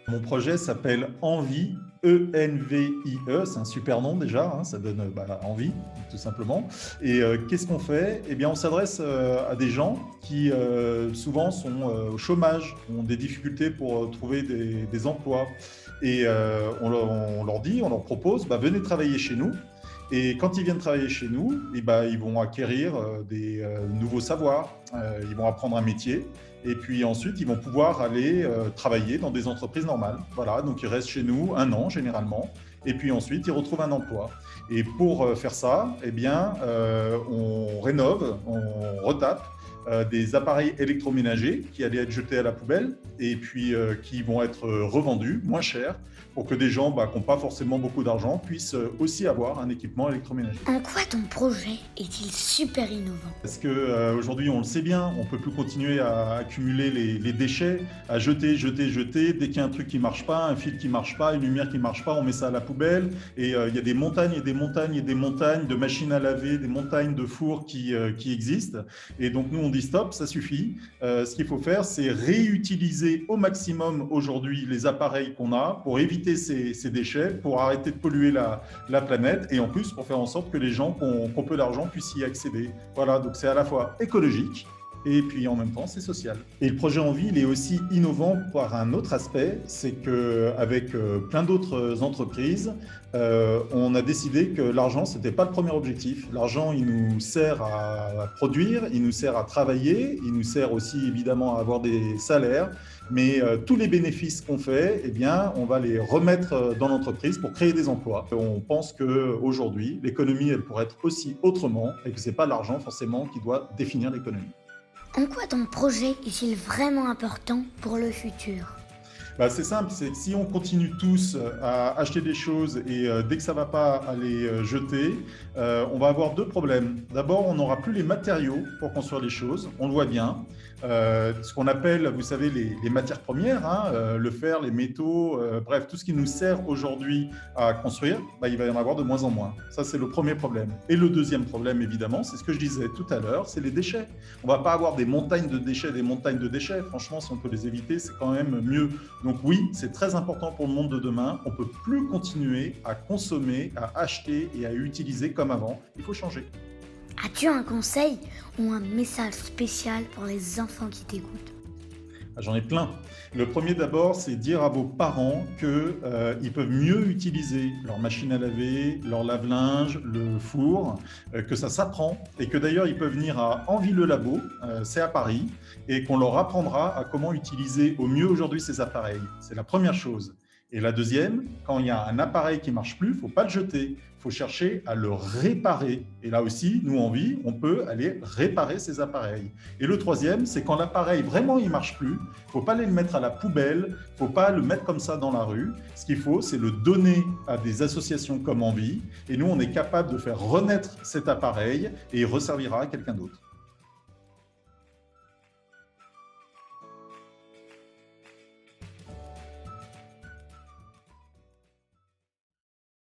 Mon projet s'appelle Envie, E-N-V-I-E, c'est un super nom déjà, hein, ça donne envie, tout simplement. Et qu'est-ce qu'on fait? Eh bien, on s'adresse à des gens qui souvent sont au chômage, ont des difficultés pour trouver des emplois. Et on leur dit, on leur propose, venez travailler chez nous. Et quand ils viennent travailler chez nous, ils vont acquérir des nouveaux savoirs, ils vont apprendre un métier, et puis ensuite, ils vont pouvoir aller travailler dans des entreprises normales. Voilà, donc ils restent chez nous 1 an généralement, et puis ensuite, ils retrouvent un emploi. Et pour faire ça, on rénove, on retape des appareils électroménagers qui allaient être jetés à la poubelle et puis qui vont être revendus moins cher pour que des gens qui n'ont pas forcément beaucoup d'argent puissent aussi avoir un équipement électroménager. En quoi ton projet est-il super innovant? Parce qu'aujourd'hui, on le sait bien, on ne peut plus continuer à accumuler les déchets, à jeter. Dès qu'il y a un truc qui ne marche pas, un fil qui ne marche pas, une lumière qui ne marche pas, on met ça à la poubelle. Et il y a des montagnes et des montagnes et des montagnes de machines à laver, des montagnes de fours qui existent. Et donc nous, on dit stop, ça suffit. Ce qu'il faut faire, c'est réutiliser au maximum aujourd'hui les appareils qu'on a pour éviter ces déchets, pour arrêter de polluer la planète et en plus pour faire en sorte que les gens qui ont peu d'argent puissent y accéder. Voilà, donc c'est à la fois écologique et puis en même temps c'est social. Et le projet Envie, il est aussi innovant par un autre aspect, c'est qu'avec plein d'autres entreprises, on a décidé que l'argent, c'était pas le premier objectif. L'argent, il nous sert à produire, il nous sert à travailler, il nous sert aussi évidemment à avoir des salaires, mais tous les bénéfices qu'on fait, on va les remettre dans l'entreprise pour créer des emplois. On pense qu'aujourd'hui, l'économie, elle pourrait être aussi autrement et que c'est pas l'argent forcément qui doit définir l'économie. En quoi ton projet est-il vraiment important pour le futur? C'est simple, c'est que si on continue tous à acheter des choses et dès que ça ne va pas à les jeter, on va avoir 2 problèmes. D'abord, on n'aura plus les matériaux pour construire les choses, on le voit bien. Ce qu'on appelle, vous savez, les matières premières, hein, le fer, les métaux, bref, tout ce qui nous sert aujourd'hui à construire, il va y en avoir de moins en moins. Ça, c'est le premier problème. Et le deuxième problème, évidemment, c'est ce que je disais tout à l'heure, c'est les déchets. On ne va pas avoir des montagnes de déchets, des montagnes de déchets. Franchement, si on peut les éviter, c'est quand même mieux. Donc oui, c'est très important pour le monde de demain. On ne peut plus continuer à consommer, à acheter et à utiliser comme avant. Il faut changer. As-tu un conseil ou un message spécial pour les enfants qui t'écoutent? J'en ai plein. Le premier d'abord, c'est dire à vos parents qu'ils peuvent mieux utiliser leur machine à laver, leur lave-linge, le four, que ça s'apprend et que d'ailleurs ils peuvent venir à Envie le Labo, c'est à Paris, et qu'on leur apprendra à comment utiliser au mieux aujourd'hui ces appareils. C'est la première chose. Et la deuxième, quand il y a un appareil qui ne marche plus, il ne faut pas le jeter, il faut chercher à le réparer. Et là aussi, nous, Envie, on peut aller réparer ces appareils. Et le troisième, c'est quand l'appareil, vraiment, il ne marche plus, il ne faut pas aller le mettre à la poubelle, il ne faut pas le mettre comme ça dans la rue. Ce qu'il faut, c'est le donner à des associations comme Envie. Et nous, on est capable de faire renaître cet appareil et il resservira à quelqu'un d'autre.